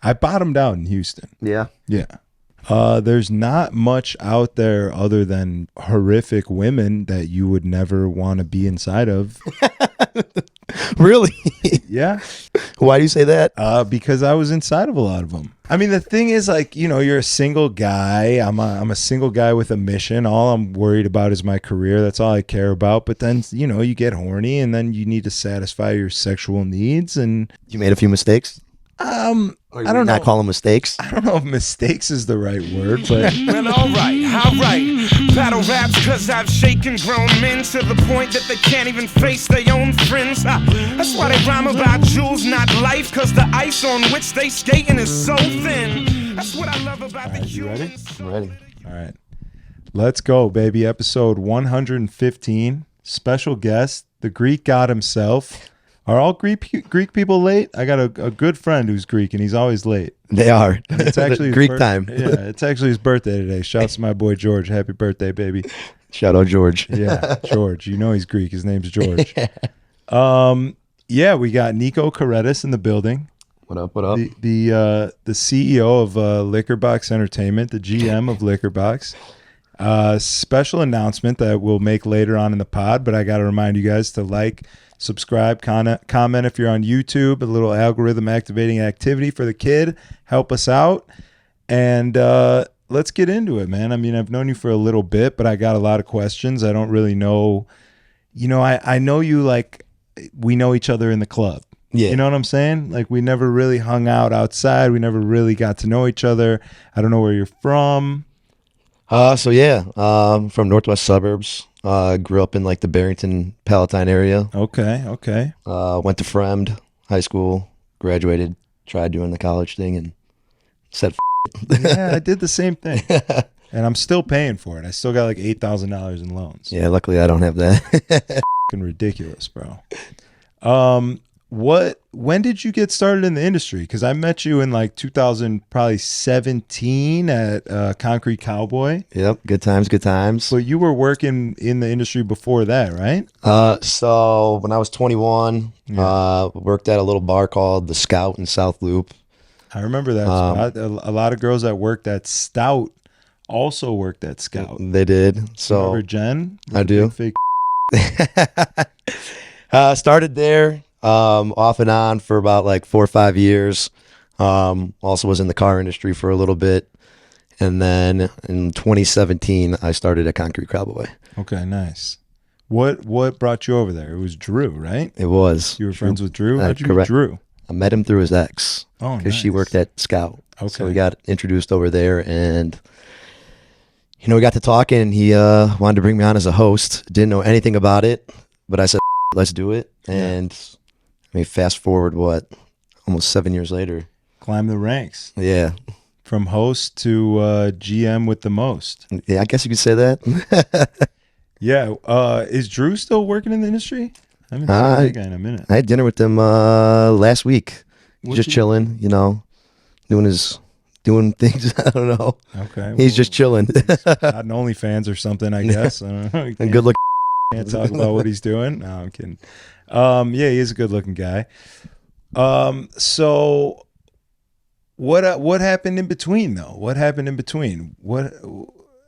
I bottomed out in Houston. Yeah. Yeah. There's not much out there other than horrific women that you would never want to be inside of. Really? Yeah. Why do you say that? Because I was inside of a lot of them. I mean, the thing is, like, you know, you're a single guy. I'm a single guy with a mission. All I'm worried about is my career. That's all I care about. But then, you know, you get horny and then you need to satisfy your sexual needs. And You made a few mistakes? I don't know. Not call them mistakes. I don't know if mistakes is the right word, but Well, all right. Battle raps, cause I've shaken grown men to the point that they can't even face their own friends. That's why they rhyme about jewels, not life, cause the ice on which they skating is so thin. That's what I love about the you ready? humans. I'm ready. all right. Let's go, baby. Episode 115. Special guest, the Greek god himself. Are all Greek people late? I got a good friend who's Greek, and he's always late. They are. It's actually his Greek time. Yeah, it's actually his birthday today. Shouts to my boy George. Happy birthday, baby. Shout out George. Yeah, George. You know he's Greek. His name's George. Yeah, we got NIKO KOURETAS in the building. What up? What up? The CEO of LiqrBox Entertainment, the GM of LiqrBox. Special announcement that we'll make later on in the pod, but I got to remind you guys to like, subscribe, comment if you're on YouTube. A little algorithm activating activity for the kid. Help us out. And let's get into it, man. I mean, I've known you for a little bit, but I got a lot of questions. I don't really know. You know, I know you like we know each other in the club. Yeah. You know what I'm saying? Like we never really hung out outside. We never really got to know each other. I don't know where you're from. From northwest suburbs. Grew up in like the Barrington, Palatine area. Okay. Went to Fremd High School, graduated, tried doing the college thing, and said, Yeah, I did the same thing. And I'm still paying for it. I still got like $8,000 in loans. yeah, luckily I don't have that. Fucking ridiculous, bro. When did you get started in the industry? Because I met you in like 2017 at Concrete Cowboy. Yep, good times. But you were working in the industry before that, right? So when I was 21, worked at a little bar called The Scout in South Loop. I remember that spot. A lot of girls that worked at Stout also worked at Scout. They did. So Remember Jen? I do. Fake. Started there. Off and on for about like 4 or 5 years. Also was in the car industry for a little bit. And then in 2017, I started at Concrete Cowboy. Okay, nice. What brought you over there? It was Drew, right? It was. You were friends with Drew? How'd you correct. meet Drew? I met him through his ex. Oh, because she nice. worked at Scout. Okay. So we got introduced over there, and you know, we got to talking, and he wanted to bring me on as a host. Didn't know anything about it, but I said, let's do it. And I mean, fast forward, almost 7 years later. Climb the ranks. Yeah. From host to GM with the most. Yeah, I guess you could say that. Yeah. Is Drew still working in the industry? I haven't seen that guy in a minute. I had dinner with him last week. Just chilling, you know, doing things. I don't know. Okay. He's just chilling. Not an OnlyFans or something, I guess. I don't know. And good look. Can't talk about what he's doing. No, I'm kidding. Yeah, he is a good looking guy. So what happened in between though? What happened in between?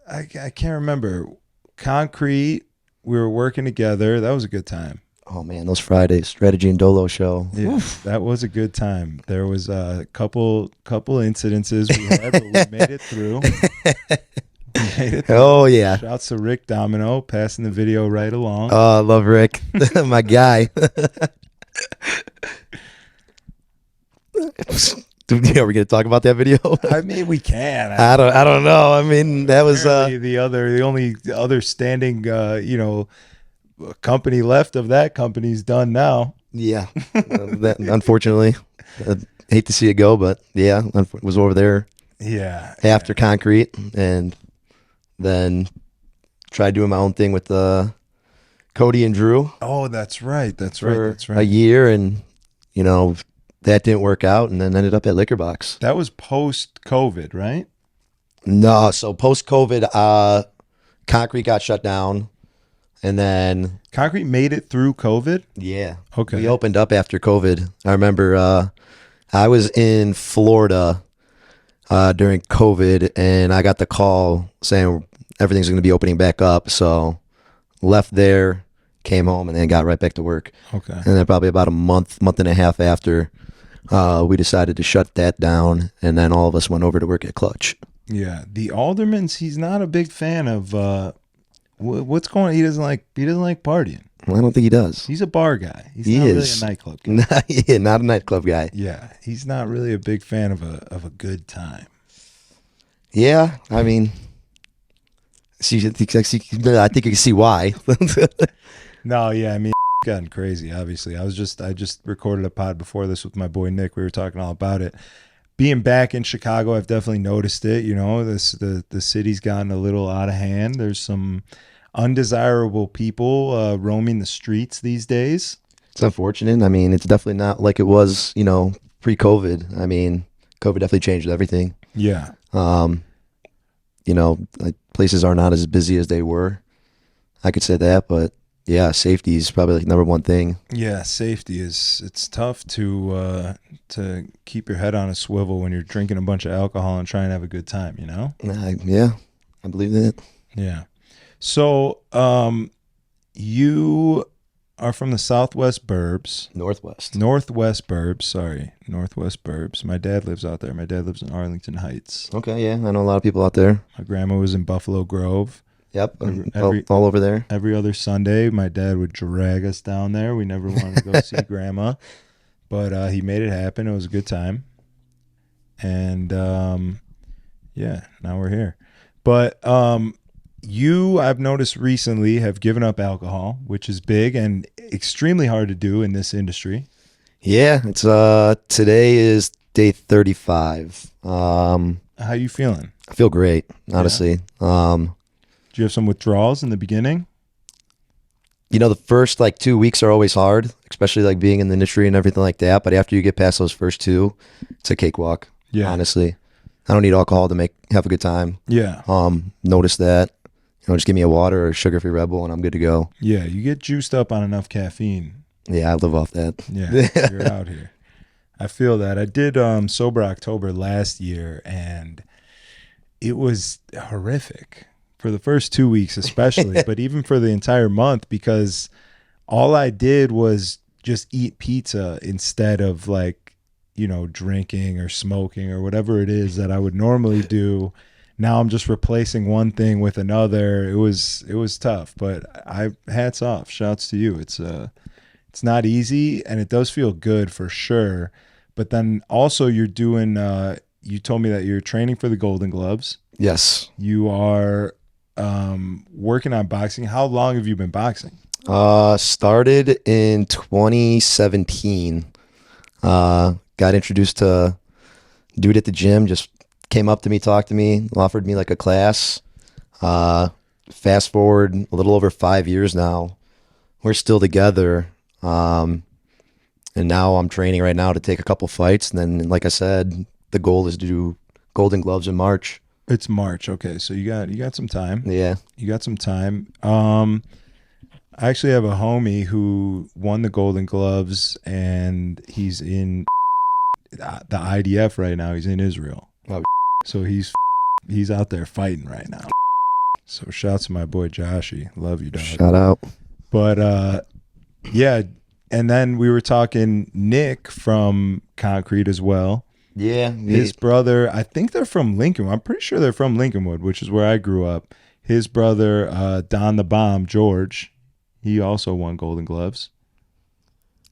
I can't remember. Concrete, we were working together. That was a good time. Oh man, those Fridays, Strategy and Dolo show. Yeah, that was a good time. There was a couple incidences we had, but we made it through. Oh yeah. Shouts to Rick Domino passing the video right along. Oh, I love Rick. My guy. Are we gonna talk about that video? I mean, we can. I don't know. I mean, that was the only other standing company left of that company's done now. Yeah. That, unfortunately, hate to see it go, but yeah, was over there. Yeah. After Concrete, and then tried doing my own thing with Cody and Drew. Oh, that's right. That's right. A year, and you know that didn't work out, and then ended up at LiqrBox. That was post-COVID, right? No, so post-COVID, Concrete got shut down, and then Concrete made it through COVID. Yeah. Okay. We opened up after COVID. I remember I was in Florida during COVID, and I got the call saying everything's going to be opening back up. So left there, came home, and then got right back to work. Okay. And then probably about a month and a half after, we decided to shut that down, and then all of us went over to work at Clutch. Yeah, the alderman's. He's not a big fan of what's going on. He doesn't like partying. Well, I don't think he does. He's a bar guy. He's He not is. really a nightclub guy. Yeah, not a nightclub guy. Yeah, he's not really a big fan of a good time. Yeah, I mean, I think you can see why. No, yeah, I mean, it's gotten crazy. Obviously, I just recorded a pod before this with my boy Nick. We were talking all about it. Being back in Chicago, I've definitely noticed it. You know, the city's gotten a little out of hand. There's some undesirable people roaming the streets these days. It's unfortunate. I mean, it's definitely not like it was, pre-COVID. I mean, COVID definitely changed everything. Yeah. Like places are not as busy as they were. I could say that, but yeah, safety is probably like number one thing. Yeah, safety it's tough to keep your head on a swivel when you're drinking a bunch of alcohol and trying to have a good time, you know? Yeah, I believe that. Yeah. So, you are from the Southwest Burbs. Northwest Burbs. My dad lives out there. My dad lives in Arlington Heights. Okay, yeah, I know a lot of people out there. My grandma was in Buffalo Grove. Yep, all over there. Every other Sunday, my dad would drag us down there. We never wanted to go see grandma, but he made it happen. It was a good time. And, yeah, now we're here. But you, I've noticed recently, have given up alcohol, which is big and extremely hard to do in this industry. Yeah, it's today is day 35. How you feeling? I feel great, honestly. Do you have some withdrawals in the beginning? The first 2 weeks are always hard, especially being in the industry and everything like that. But after you get past those first two, it's a cakewalk. Yeah. Honestly, I don't need alcohol to have a good time. Yeah. Notice that. Just give me a water or a sugar-free Red Bull and I'm good to go. Yeah, you get juiced up on enough caffeine. Yeah, I live off that. Yeah, you're out here. I feel that. I did Sober October last year, and it was horrific for the first 2 weeks especially, but even for the entire month, because all I did was just eat pizza instead of drinking or smoking or whatever it is that I would normally do. Now I'm just replacing one thing with another. It was tough, but hats off. Shouts to you. It's not easy, and it does feel good for sure. But then also you're doing, you told me that you're training for the Golden Gloves. Yes. You are working on boxing. How long have you been boxing? Started in 2017. Got introduced to dude at the gym, just came up to me, talked to me, offered me a class. Fast forward a little over 5 years now. We're still together. And now I'm training right now to take a couple fights. And then, like I said, the goal is to do Golden Gloves in March. It's March. Okay. So you got some time. Yeah. You got some time. I actually have a homie who won the Golden Gloves, and he's in the IDF right now. He's in Israel. Oh, so he's out there fighting right now. So shouts to my boy Joshy. Love you, dog. Shout out. But yeah, and then we were talking Nick from Concrete as well. Yeah. His brother, I think they're from Lincolnwood. I'm pretty sure they're from Lincolnwood, which is where I grew up. His brother, Don the Bomb, George, he also won Golden Gloves.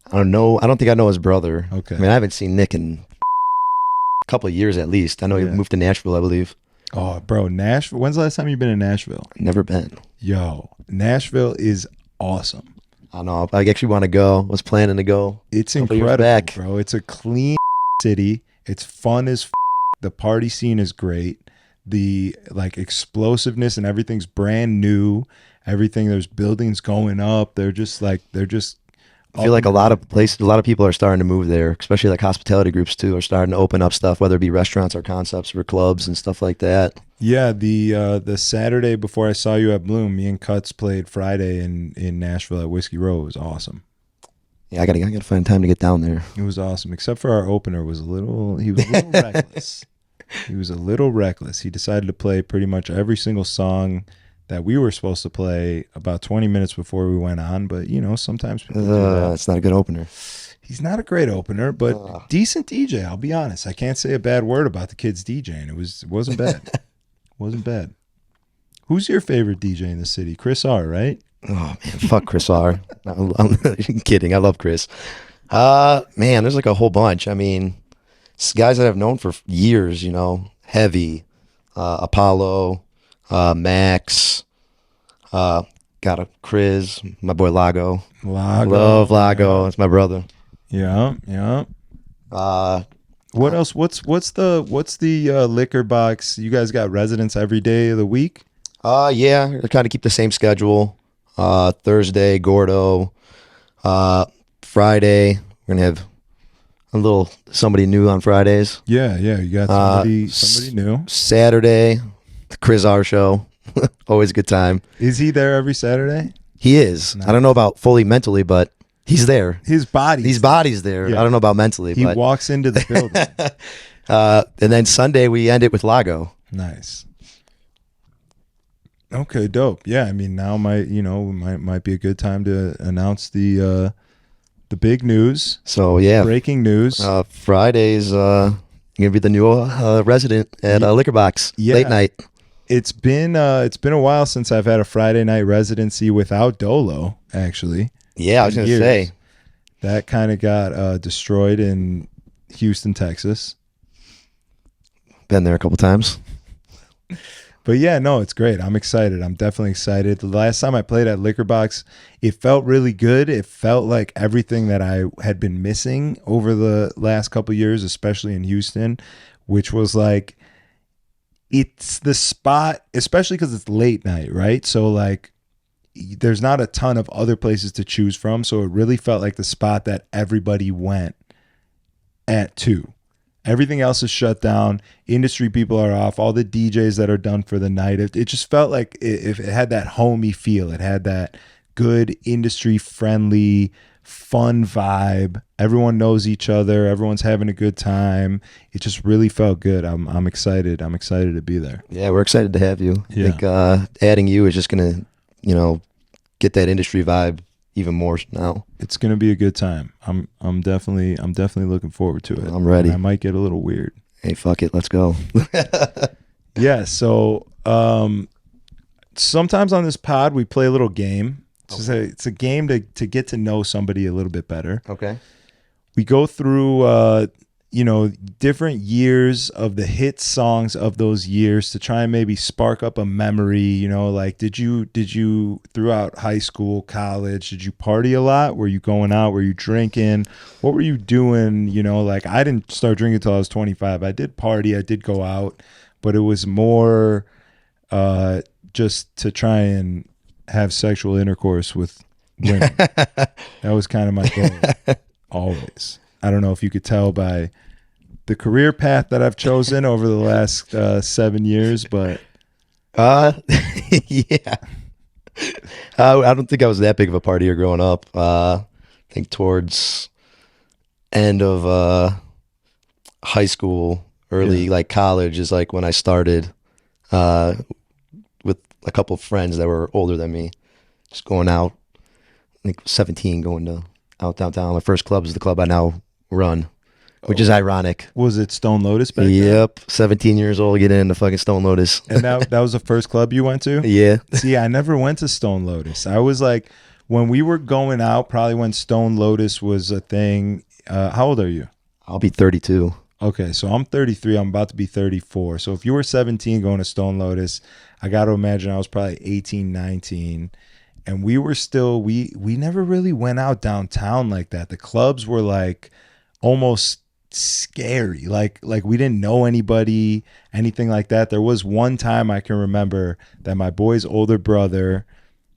I don't know. I don't think I know his brother. Okay. I mean, I haven't seen Nick in a couple of years at least. I know he moved to Nashville, I believe. Oh, bro, Nashville. When's the last time you've been in Nashville? Never been. Yo, Nashville is awesome. I don't know. I actually want to go. Was planning to go. It's couple years incredible, back. bro. It's a clean city. It's fun as the party scene is great. The explosiveness and everything's brand new. Everything, there's buildings going up. They're just I feel like a lot of people are starting to move there, especially hospitality groups too, are starting to open up stuff, whether it be restaurants or concepts for clubs and stuff like that. Yeah, the Saturday before I saw you at Bloom, me and Cuts played Friday in Nashville at Whiskey Row. It was awesome. Yeah, I gotta find time to get down there. It was awesome, except for our opener he was a little reckless. He was a little reckless. He decided to play pretty much every single song that we were supposed to play about 20 minutes before we went on. But, sometimes people do that. It's not a good opener. He's not a great opener, but decent DJ. I'll be honest. I can't say a bad word about the kid's DJing. It wasn't bad. Wasn't bad. Who's your favorite DJ in the city? Chris R, right? Oh, man, fuck Chris R. I'm kidding. I love Chris. Man, there's like a whole bunch. I mean, guys that I've known for years, Heavy, Apollo, Max, got a Chris, my boy Lago. Love Lago. That's my brother. Yeah. What else? What's the LiqrBox? You guys got residents every day of the week? Yeah, I kind of keep the same schedule. Thursday, Gordo. Friday, we're gonna have a little somebody new on Fridays. Yeah. You got somebody new. Saturday, the Chris R show. Always a good time. Is he there every Saturday? He is. Nice. I don't know about fully mentally, but he's there. His body's there. Yeah. I don't know about mentally. He walks into the building. And then Sunday we end it with Lago. Nice. Okay, dope. Yeah, I mean now might be a good time to announce the big news. So yeah, breaking news. Friday's gonna be the new resident at LiqrBox late night. It's been a while since I've had a Friday night residency without Dolo. Actually, yeah, I was gonna say that kind of got destroyed in Houston, Texas. Been there a couple times. But yeah, no, it's great. I'm excited. I'm definitely excited. The last time I played at LiqrBox, it felt really good. It felt like everything that I had been missing over the last couple of years, especially in Houston, which was like, it's the spot, especially because it's late night, right? So like, there's not a ton of other places to choose from. So it really felt like the spot that everybody went at 2. Everything else is shut down. Industry people are off. All the DJs that are done for the night. It just felt like it had that homey feel. It had that good industry friendly, fun vibe. Everyone knows each other. Everyone's having a good time. It just really felt good. I'm excited. I'm excited to be there. Yeah, we're excited to have you. Yeah. I think adding you is just gonna, get that industry vibe even more now. It's gonna be a good time. I'm definitely looking forward to it. I'm ready. And I might get a little weird. Hey, fuck it, let's go. Yeah. So sometimes on this pod we play a little game. It's a game to get to know somebody a little bit better. Okay. We go through different years of the hit songs of those years to try and maybe spark up a memory. Like did you throughout high school, college, did you party a lot? Were you going out? Were you drinking? What were you doing? Like I didn't start drinking until I was 25. I did party, I did go out, but it was more just to try and have sexual intercourse with women. That was kind of my goal. Always. I don't know if you could tell by the career path that I've chosen over the last 7 years, but yeah. I don't think I was that big of a partier growing up. I think towards end of high school, early like college is like when I started with a couple of friends that were older than me, just going out. I think 17, going to out downtown. My first club is the club I now run, which is ironic. Was it Stone Lotus back then? Yep, 17 years old, getting into fucking Stone Lotus. And that was the first club you went to? Yeah. See, I never went to Stone Lotus. I was like, when we were going out, probably when Stone Lotus was a thing. How old are you? I'll be 32. Okay, so I'm 33. I'm about to be 34. So if you were 17 going to Stone Lotus, I got to imagine I was probably 18, 19. And we were still, we never really went out downtown like that. The clubs were like almost scary. Like we didn't know anybody, anything like that. There was one time I can remember that my boy's older brother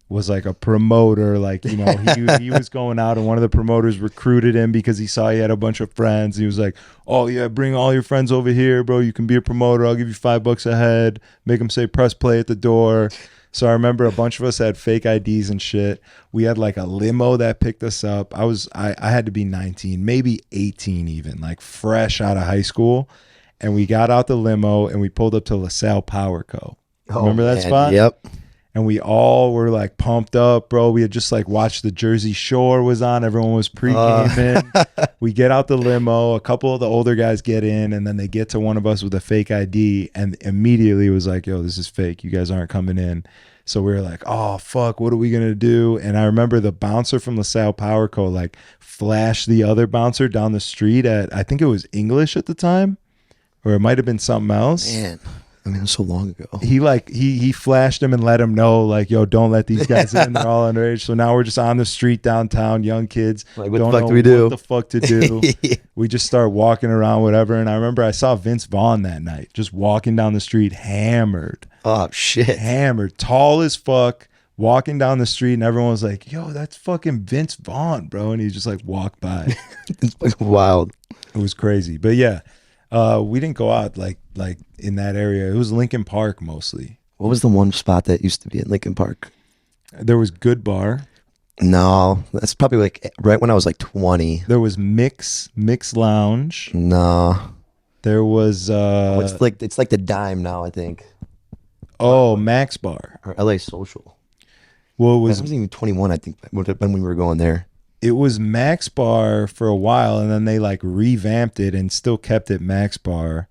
was like a promoter. Like, he was going out and one of the promoters recruited him because he saw he had a bunch of friends. He was like, oh yeah, bring all your friends over here, bro. You can be a promoter. I'll give you $5 a head. Make them say press play at the door. So I remember a bunch of us had fake IDs and shit. We had like a limo that picked us up. I had to be 19, maybe 18 even, like fresh out of high school. And we got out the limo and we pulled up to LaSalle Power Co. Remember that man. spot? Yep. And we all were like pumped up, bro. We had just like watched the Jersey Shore was on. Everyone was pre-gaming. We get out the limo. A couple of the older guys get in, and then they get to one of us with a fake ID, and immediately it was like, yo, this is fake. You guys aren't coming in. So we were like, oh, fuck, what are we going to do? And I remember the bouncer from LaSalle Power Co. like flashed the other bouncer down the street at, I think it was English at the time, or it might have been something else. Man. I mean, it was so long ago. He flashed him and let him know, like, yo, don't let these guys in. They're all underage. So now we're just on the street downtown, young kids. Like, what don't the fuck know do we do? What the fuck to do? We just start walking around, whatever. And I remember I saw Vince Vaughn that night, just walking down the street, hammered. Oh, shit. Hammered, tall as fuck, walking down the street. And everyone was like, yo, that's fucking Vince Vaughn, bro. And he just like walked by. It's fucking wild. It was crazy. But yeah. We didn't go out like in that area. It was Lincoln Park mostly. What was the one spot that used to be in Lincoln Park? There was Good Bar. No, that's probably like right when I was like 20. There was Mix Lounge. No. There was it's like the Dime now, I think. Oh, Max Bar. Or LA Social. Well, I wasn't even 21, I think, when we were going there. it was Max Bar for a while, and then they like revamped it and still kept it Max Bar.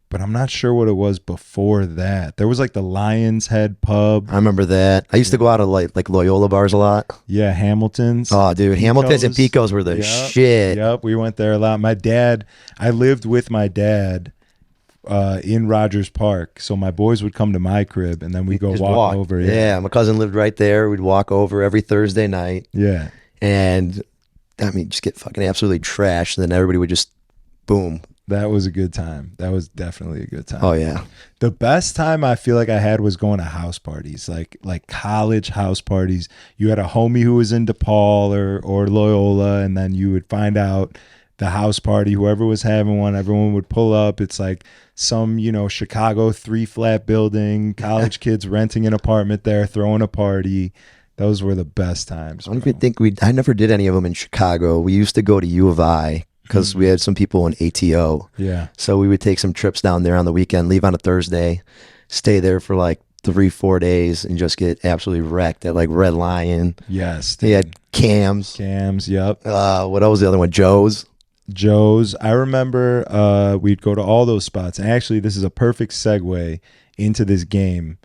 But I'm not sure what it was before that. There was like the Lion's Head pub. I remember that. I used to go out of like Loyola bars a lot. Yeah, Hamilton's. Oh, dude, Hamilton's and Pico's were the shit. Yep, we went there a lot. I lived with my dad in Rogers Park, so my boys would come to my crib, and then we'd go walk over. Yeah, my cousin lived right there. We'd walk over every Thursday night. Yeah. And, I mean, just get fucking absolutely trashed, and then everybody would just, boom. That was a good time. That was definitely a good time. Oh, yeah. The best time I feel like I had was going to house parties, like college house parties. You had a homie who was in DePaul or Loyola, and then you would find out the house party, whoever was having one, everyone would pull up. It's like some, Chicago 3-flat building, college kids renting an apartment there, throwing a party. Those were the best times. I don't even think I never did any of them in Chicago. We used to go to U of I because we had some people in ATO. Yeah. So we would take some trips down there on the weekend, leave on a Thursday, stay there for like 3-4 days and just get absolutely wrecked at like Red Lion. Yes. They had Cams. Cams, yep. What else was the other one? Joe's. I remember we'd go to all those spots. And actually, this is a perfect segue into this game.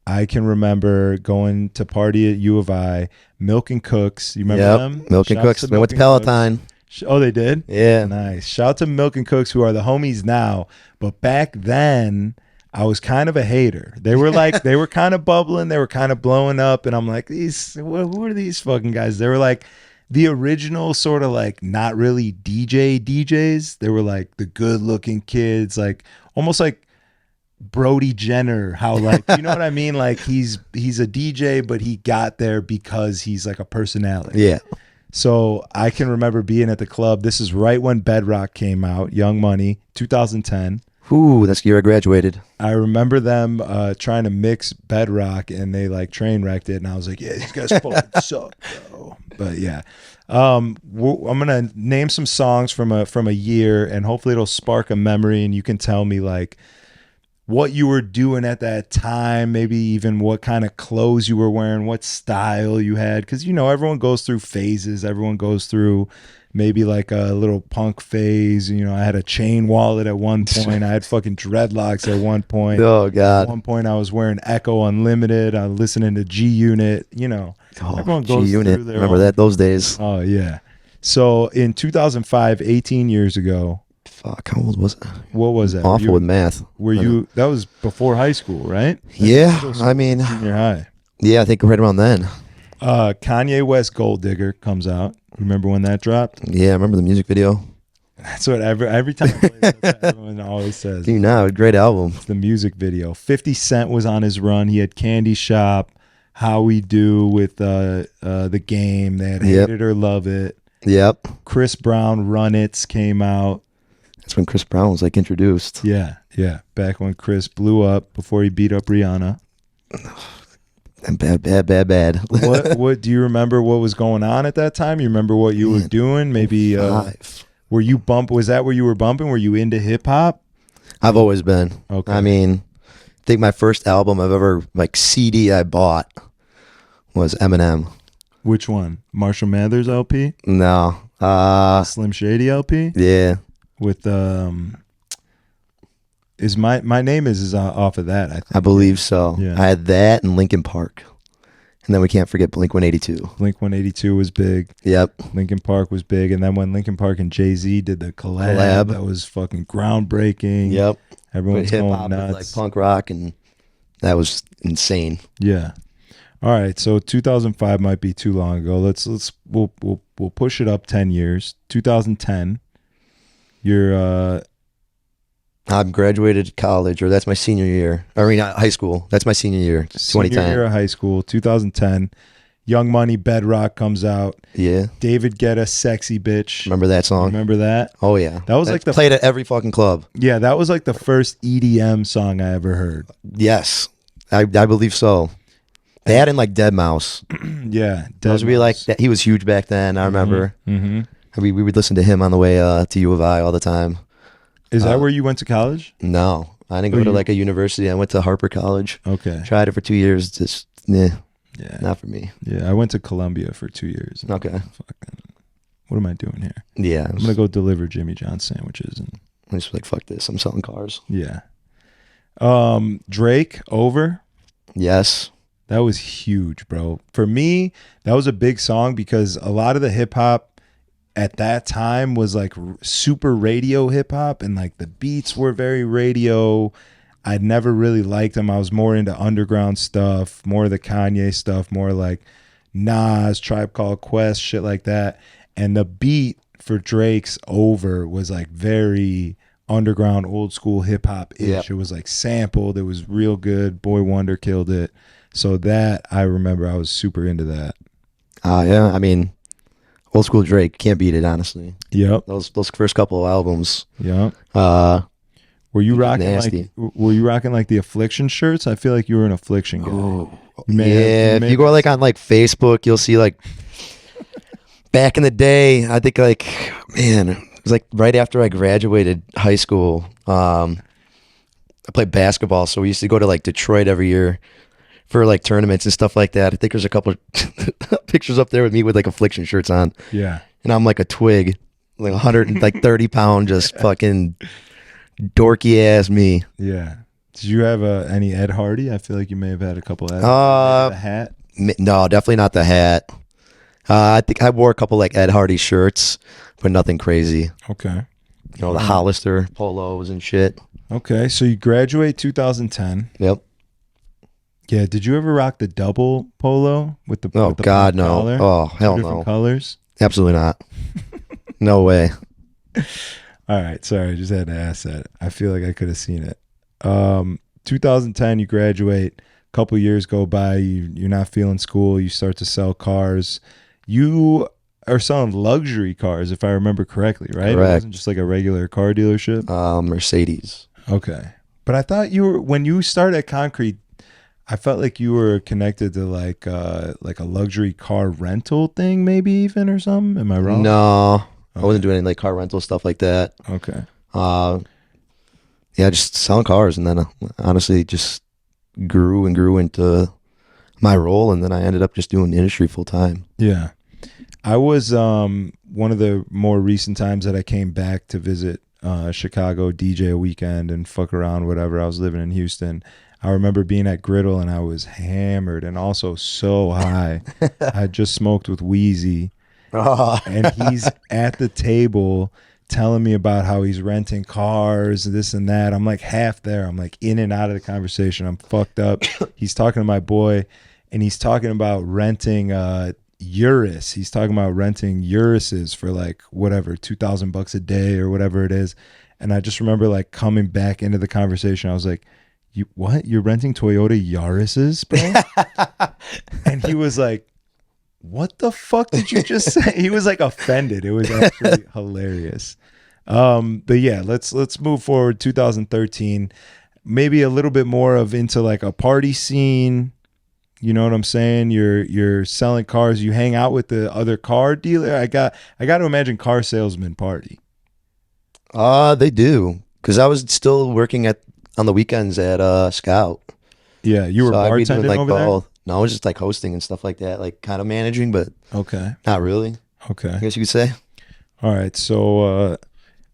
I can remember going to party at U of I, Milk and Cooks. You remember them? Milk and Cooks. They went to Peloton. Oh, they did? Yeah. Nice. Shout out to Milk and Cooks, who are the homies now. But back then, I was kind of a hater. They were like, they were kind of bubbling. They were kind of blowing up. And I'm like, who are these fucking guys? They were like the original sort of like not really DJs. They were like the good looking kids, like almost like Brody Jenner, how like, you know what I mean? Like he's a DJ, but he got there because he's like a personality. Yeah. So I can remember being at the club. This is right when Bedrock came out, Young Money, 2010. Ooh, that's the year I graduated. I remember them trying to mix Bedrock, and they like train wrecked it. And I was like, yeah, these guys fucking suck, bro. But yeah, I'm gonna name some songs from a year, and hopefully it'll spark a memory, and you can tell me like what you were doing at that time, maybe even what kind of clothes you were wearing, what style you had. Because, everyone goes through phases. Everyone goes through maybe like a little punk phase. I had a chain wallet at one point. I had fucking dreadlocks at one point. Oh, God. At one point, I was wearing Echo Unlimited. I was listening to G Unit. Everyone goes G-Unit. through their Remember own. that those days? Oh, yeah. So in 2005, 18 years ago. Fuck, how old was I? What was that? Awful with math. That was before high school, right? Yeah, I mean, Junior high. Yeah, I think right around then. Kanye West Gold Digger comes out. Remember when that dropped? Yeah, I remember the music video. That's what every time I play it, that's what everyone always says. Dude, no, great album. It's the music video. 50 Cent was on his run. He had Candy Shop, How We Do with the Game. They had Hate It or Love It. Yep. Chris Brown, Run It's came out. That's when Chris Brown was like introduced. Yeah. Back when Chris blew up before he beat up Rihanna. Bad. What do you remember? What was going on at that time? You remember what you were doing? Maybe were you Was that where you were bumping? Were you into hip hop? I've always been. Okay. I mean, I think my first album I've ever like CD I bought was Eminem. Which one? Marshall Mathers LP? No. Slim Shady LP? Yeah. With is my name is off of that, I think. I believe so. Yeah. I had that and Linkin Park. And then we can't forget Blink 182. Blink 182 was big. Yep. Linkin Park was big. And then when Linkin Park and Jay-Z did the collab, that was fucking groundbreaking. Yep. Everyone's hip going hop with, nuts. like punk rock, and that was insane. Yeah. All right. So 2005 might be too long ago. We'll push it up 10 years. 2010. You're I'm graduated college, or that's my senior year. I mean, high school. That's my senior year. 2010. senior year of high school. 2010. Young Money, Bedrock comes out. Yeah. David Guetta, Sexy Bitch. Remember that song? Remember that? Oh yeah. That was like the played at every fucking club. Yeah, that was like the first EDM song I ever heard. Yes, I believe so. They had in like Dead Mouse. Yeah, Those would be like that. He was huge back then. I remember. Mm-hmm. We would listen to him on the way to U of I all the time. Is that where you went to college? No, I didn't go to like a university. I went to Harper College. Okay. Tried it for 2 years. Just not for me. Yeah, I went to Columbia for 2 years. Okay. Fucking, what am I doing here? Yeah. I'm gonna go deliver Jimmy John's sandwiches and I'm just like, fuck this. I'm selling cars. yeah. Drake, Over. Yes. That was huge, bro. For me, that was a big song because a lot of the hip hop at that time was like super radio hip hop, and like the beats were very radio. I'd never really liked them. I was more into underground stuff, more of the Kanye stuff, more like Nas, Tribe Called Quest, shit like that. And the beat for Drake's Over was like very underground, old school hip hop ish. Yep. It was like sampled. It was real good. Boy Wonder killed it. So that I remember I was super into that. Yeah. I mean, old school Drake, can't beat it, honestly. Yep. Those first couple of albums. Yep. Were you rocking like the Affliction shirts? I feel like you were an Affliction guy. Oh, If you go like on like Facebook, you'll see like back in the day, I think like, man, it was like right after I graduated high school. I played basketball, so we used to go to like Detroit every year for like tournaments and stuff like that. I think there's a couple pictures up there with me with like Affliction shirts on. Yeah. And I'm like a twig, like 130 pound, just fucking dorky ass me. Yeah. Did you have any Ed Hardy? I feel like you may have had a couple Ed Hardy. The hat? No, definitely not the hat. I think I wore a couple like Ed Hardy shirts, but nothing crazy. Okay. You know, the Hollister polos and shit. Okay. So you graduate 2010. Yep. Yeah. Did you ever rock the double polo with the Oh with the God, no. collar? Oh hell Different no. colors? Absolutely not. No way. All right. Sorry. I just had to ask that. I feel like I could have seen it. 2010, you graduate. A couple years go by. You're not feeling school. You start to sell cars. You are selling luxury cars, if I remember correctly, right? Correct. It wasn't just like a regular car dealership. Mercedes. Okay. But I thought when you started at Concrete, I felt like you were connected to like a luxury car rental thing, maybe even, or something. Am I wrong? No, I wasn't doing any like car rental stuff like that. Okay. Yeah, just selling cars, and then honestly just grew into my role, and then I ended up just doing the industry full time. Yeah. I was one of the more recent times that I came back to visit Chicago, DJ a weekend and fuck around, whatever. I was living in Houston. I remember being at Griddle and I was hammered and also so high. I had just smoked with Wheezy, and he's at the table telling me about how he's renting cars, this and that. I'm like half there. I'm like in and out of the conversation. I'm fucked up. He's talking to my boy, and he's talking about renting Urus. He's talking about renting Uruses for like whatever, $2,000 a day or whatever it is. And I just remember like coming back into the conversation. I was like, "You what? You're renting Toyota Yaris's, bro?" And he was like, "What the fuck did you just say?" He was like offended. It was actually hilarious. But yeah, let's move forward. 2013. maybe a little bit more of into like a party scene. You know what I'm saying? You're selling cars. You hang out with the other car dealer. I got to imagine car salesmen party. They do, because I was still working on the weekends at Scout. Yeah, you were So I'd be bartending doing, like, over there. both. No, I was just like hosting and stuff like that, like kind of managing, but Okay. not really. I Okay. guess you could say. All right. So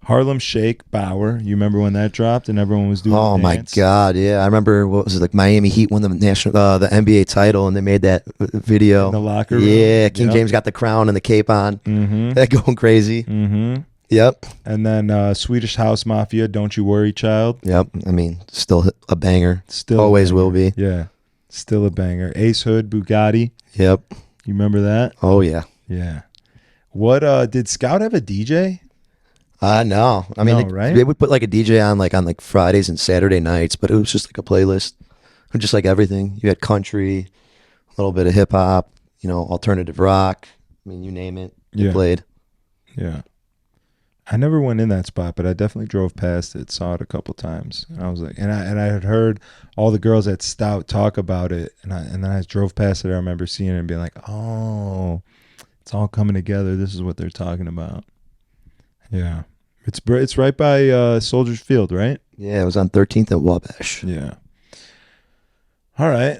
Harlem Shake Bauer. You remember when that dropped and everyone was doing? Oh the my dance? God, yeah, I remember. What was it, like? Miami Heat won the the NBA title, and they made that video In the locker room? Yeah, King Yep. James got the crown and the cape on. Mm-hmm. That going crazy. Mm-hmm. Yep, And then Swedish House Mafia. Don't You Worry, Child. yep. I mean, still a banger. Still Always a will banger. be. Yeah. Still a banger. Ace Hood, Bugatti. Yep. You remember that? Oh yeah. Yeah. What did Scout have a DJ? No. I mean, No, right? they would put like a DJ on like Fridays and Saturday nights, but it was just like a playlist, just like everything. You had country, a little bit of hip hop, alternative rock. I mean, you name it, they Yeah. played. Yeah. I never went in that spot, but I definitely drove past it, saw it a couple times. And I was like, and I had heard all the girls at Stout talk about it, and then I drove past it. I remember seeing it and being like, oh, it's all coming together. This is what they're talking about. Yeah. It's right by Soldiers Field, right? Yeah, it was on 13th at Wabash. Yeah. All right.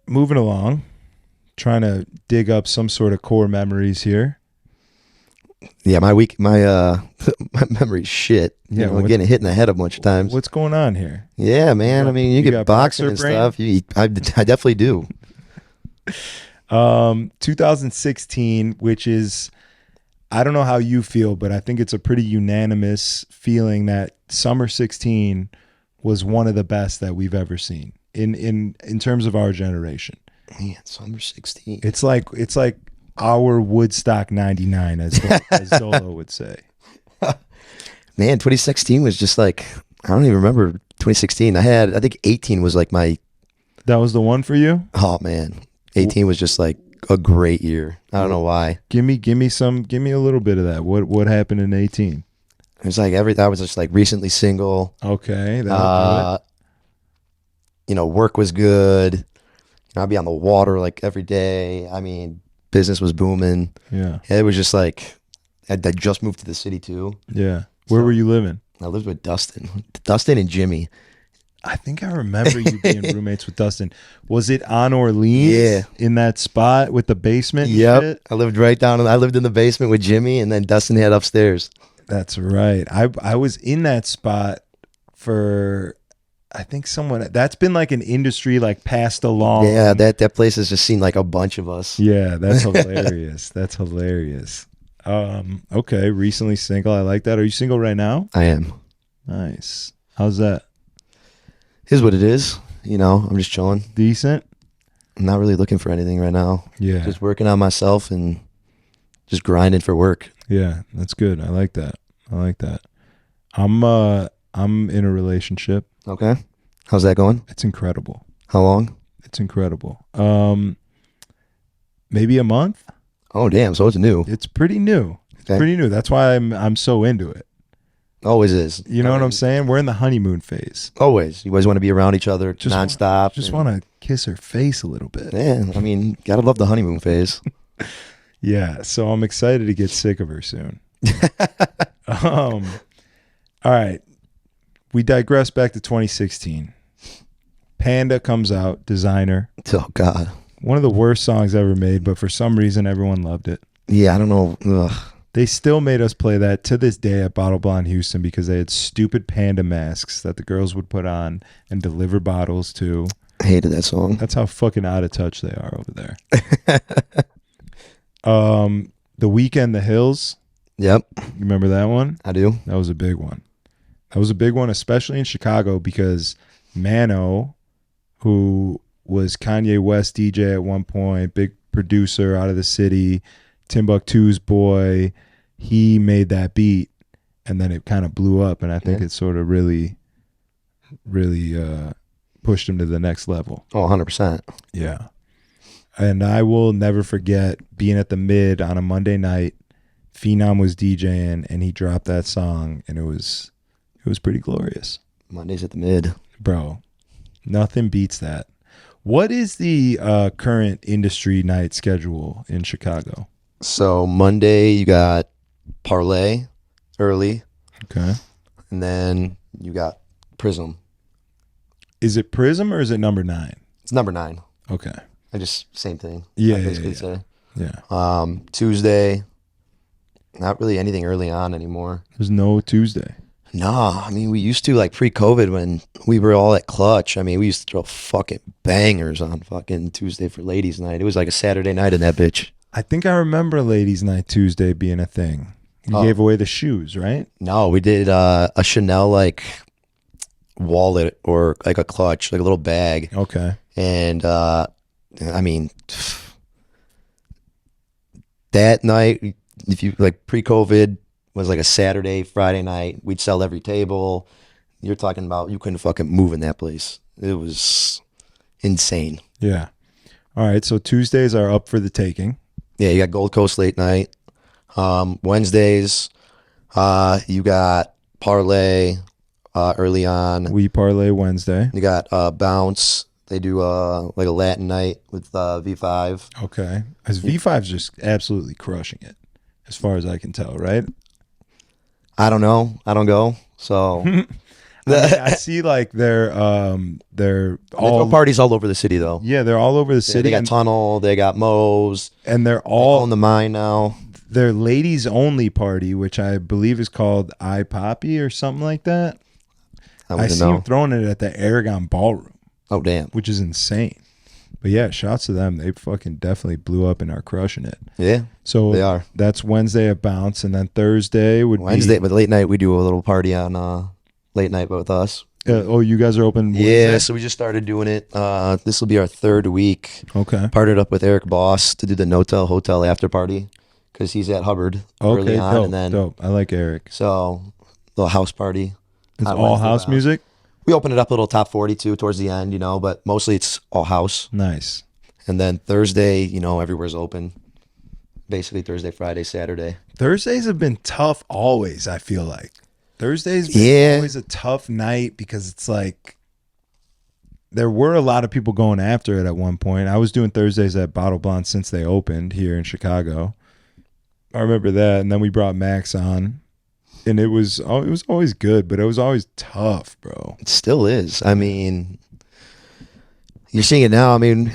Moving along, trying to dig up some sort of core memories here. Yeah, my my memory's shit. Yeah, I'm getting hit in the head a bunch of times. What's going on here? Yeah, man. I mean, you You get got boxing boxer and brain? stuff. I definitely do. 2016, which is, I don't know how you feel, but I think it's a pretty unanimous feeling that Summer 16 was one of the best that we've ever seen in terms of our generation. Man, Summer 16. It's like our Woodstock 99, as Dolo would say. Man, 2016 was just like, I don't even remember 2016. I think 18 was like my, That was the one for you? oh man. 18 was just like a great year. I don't know why. Give me a little bit of that. What happened in 18? It was like I was just like recently single. Okay, that'll do it. Work was good. I'd be on the water like every day. I mean, business was booming. Yeah. It was just like, I just moved to the city too. Yeah. Where were you living? I lived with Dustin and Jimmy. I think I remember you being roommates with Dustin. Was it on Orleans? Yeah. In that spot with the basement? and Yep. shit? I lived right down. I lived in the basement with Jimmy, and then Dustin had upstairs. That's right. I was in that spot for, I think that's been like an industry like passed along. Yeah, that place has just seen like a bunch of us. Yeah, that's hilarious. That's hilarious. Okay, recently single. I like that. Are you single right now? I am. Nice. How's that? Is what it is. I'm just chilling. Decent? I'm not really looking for anything right now. Yeah. Just working on myself and just grinding for work. Yeah, that's good. I like that. I'm in a relationship. Okay. How's that going? It's incredible. How long? It's incredible. Maybe a month. Oh, damn. So it's new. It's pretty new. Okay. Pretty new. That's why I'm so into it. Always is. You know what I'm saying? We're in the honeymoon phase. Always. You always want to be around each other nonstop. Just want to kiss her face a little bit. Yeah. I mean, gotta love the honeymoon phase. Yeah. So I'm excited to get sick of her soon. All right. We digress back to 2016. Panda comes out, Designer. Oh, God. One of the worst songs ever made, but for some reason everyone loved it. Yeah, I don't know. Ugh. They still made us play that to this day at Bottle Blonde Houston because they had stupid panda masks that the girls would put on and deliver bottles to. I hated that song. That's how fucking out of touch they are over there. The Weeknd, The Hills. Yep, You remember that one? I do. That was a big one. That was a big one, especially in Chicago because Mano, who was Kanye West DJ at one point, big producer out of the city, Timbuktu's boy, he made that beat and then it kind of blew up, and I think it sort of really pushed him to the next level. Oh, 100%. Yeah. And I will never forget being at the Mid on a Monday night. Phenom was DJing and he dropped that song, and it was It was pretty glorious. Mondays at the mid. Bro, nothing beats that. What is the current industry night schedule in Chicago? So Monday you got Parlay early, Okay. and then you got Prism. Is it Prism or is it number 9? It's number 9. Okay. I just same thing. Yeah, I yeah, basically yeah. say. Yeah. Tuesday, not really anything early on anymore. There's no Tuesday. Nah, I mean, we used to, like, pre-COVID when we were all at Clutch. I mean, we used to throw fucking bangers on fucking Tuesday for ladies' night. It was like a Saturday night in that bitch. I think I remember Ladies' Night Tuesday being a thing. You gave away the shoes, right? No, we did a Chanel, like, wallet or, like, a clutch, like a little bag. Okay. And, I mean, that night, if you, like, pre-COVID, was like a Saturday, Friday night. We'd sell every table. You're talking about you couldn't fucking move in that place. It was insane. Yeah. All right. So Tuesdays are up for the taking. Yeah, you got Gold Coast late night. Wednesdays, you got Parlay early on. We parlay Wednesday. You got Bounce. They do like a Latin night with V5. Okay. As V5's just absolutely crushing it, as far as I can tell, right? I don't know. I don't go. So I see like they're they throw parties all over the city though. yeah, they're all over the Yeah, city. they got Tunnel. They got Moe's. and they're All all in the mine now. their ladies only party, which I believe is called iPoppy or something like that. I I wouldn't see know. them throwing it at the Aragon Ballroom, Oh damn. which is insane. But yeah, shouts to them. They fucking definitely blew up and are crushing it. Yeah. So They are. that's Wednesday at Bounce, and then Thursday would Wednesday, be but late night we do a little party on late night with us. oh, you guys are open Yeah, Wednesday? so we just started doing it. This will be our 3rd week. Okay. Partnered up with Eric Boss to do the No-Tell Hotel after party because he's at Hubbard early Okay, on, dope, and then dope. I like Eric. so little house party. It's on all Wednesday house Bounce. music? We open it up a little top 40 too towards the end, but mostly it's all house. Nice. And then Thursday, everywhere's open. Basically Thursday, Friday, Saturday. Thursdays have been tough always, I feel like. Thursdays been Yeah. always a tough night because it's like there were a lot of people going after it at one point. I was doing Thursdays at Bottle Blonde since they opened here in Chicago. I remember that, and then we brought Max on, and it was always good, but it was always tough, bro. It still is. I mean, you're seeing it now. I mean,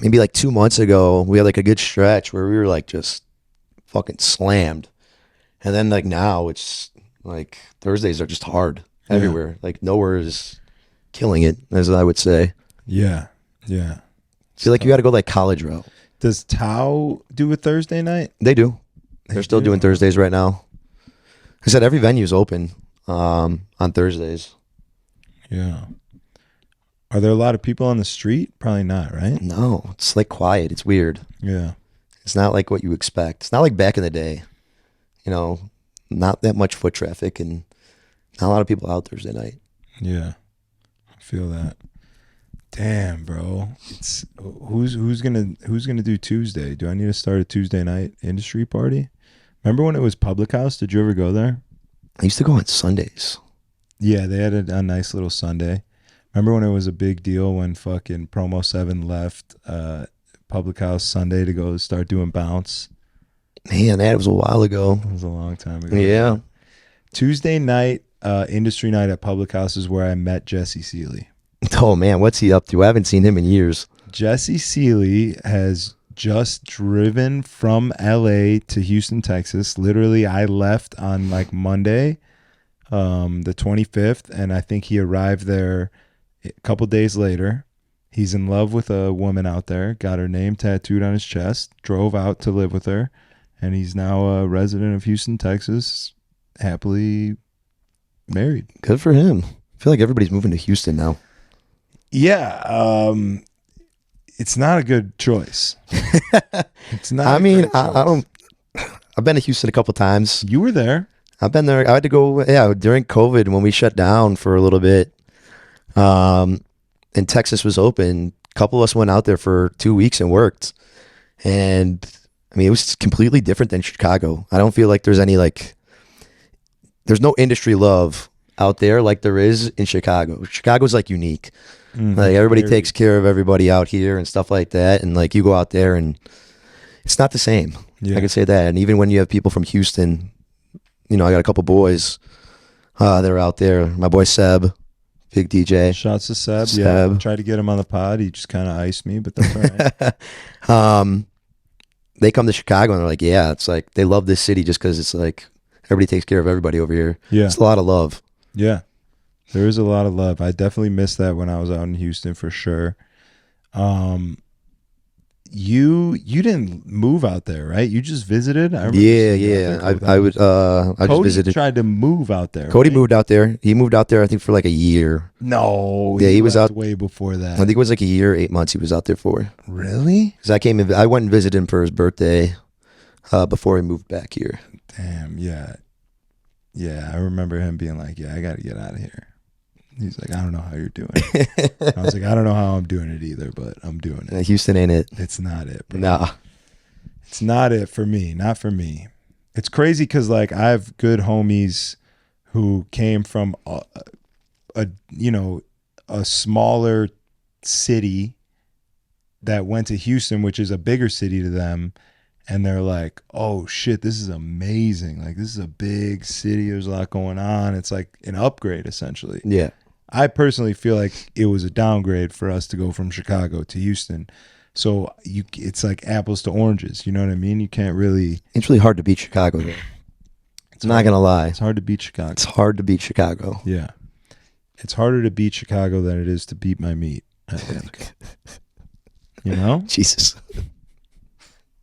maybe like 2 months ago, we had like a good stretch where we were like just fucking slammed. And then like now it's like Thursdays are just hard everywhere. Like nowhere is killing it, as I would say. Yeah, yeah. I feel like you got to go like college route. Does Tao do a Thursday night? They do. They're still do? doing Thursdays right now. I said every venue's open on Thursdays. Yeah. Are there a lot of people on the street? Probably not, right? No, it's like quiet. It's weird. Yeah. It's not like what you expect. It's not like back in the day. Not that much foot traffic and not a lot of people out Thursday night. Yeah. I feel that. Damn, bro. It's who's gonna do Tuesday? Do I need to start a Tuesday night industry party? Remember when it was Public House? Did you ever go there? I used to go on Sundays. Yeah, they had a nice little Sunday. Remember when it was a big deal when fucking Promo 7 left Public House Sunday to go start doing Bounce? Man, that was a while ago. It was a long time ago. Yeah. Tuesday night, industry night at Public House is where I met Jesse Seeley. Oh, man, what's he up to? I haven't seen him in years. Jesse Seeley has just driven from LA to Houston, Texas. Literally, I left on like Monday, the 25th, and I think he arrived there a couple days later. He's in love with a woman out there, got her name tattooed on his chest, drove out to live with her, and he's now a resident of Houston, Texas, happily married. Good for him. I feel like everybody's moving to Houston now. Yeah, it's not a good choice. It's not. I a mean, great I choice. don't. I've been to Houston a couple times. You were there. I've been there. I had to go, during COVID when we shut down for a little bit. And Texas was open. A couple of us went out there for 2 weeks and worked. And I mean, it was completely different than Chicago. I don't feel like there's any there's no industry love out there like there is in Chicago. Chicago's like unique. Mhm. Like everybody Very- takes care of everybody out here and stuff like that. And like you go out there and it's not the same. Yeah. I can say that. And even when you have people from Houston, you know, I got a couple boys that are out there. My boy Seb, big DJ. Shouts to Seb. Seb. Yeah, tried to get him on the pod. He just kind of iced me, but that's all right. They come to Chicago and they're like, yeah, it's like they love this city just because it's like everybody takes care of everybody over here. Yeah. It's a lot of love. Yeah, there is a lot of love. I definitely missed that when I was out in Houston for sure. You didn't move out there, right? You just visited. I remember Yeah, seeing you out yeah. there a couple I times. would. I just Cody visited. tried to move out there. Cody right? moved out there. He moved out there, I think, for like a year. No, Yeah, he was left out- way before that. I think it was like a year, 8 months he was out there for. Really? Because I went and visited him for his birthday before he moved back here. Damn. Yeah. Yeah, I remember him being like, "Yeah, I got to get out of here." He's like, "I don't know how you're doing it." I was like, "I don't know how I'm doing it either, but I'm doing it." Houston ain't it. It's not it, bro. Nah. It's not it for me. Not for me. It's crazy because like I have good homies who came from a smaller city that went to Houston, which is a bigger city to them, and they're like, "Oh shit, this is amazing! Like this is a big city. There's a lot going on. It's like an upgrade essentially." Yeah. I personally feel like it was a downgrade for us to go from Chicago to Houston. So it's like apples to oranges. You know what I mean? You can't really. It's really hard to beat Chicago, though. It's Not going to lie. It's hard to beat Chicago. It's hard to beat Chicago. Yeah. It's harder to beat Chicago than it is to beat my meat, I think. You know? Jesus.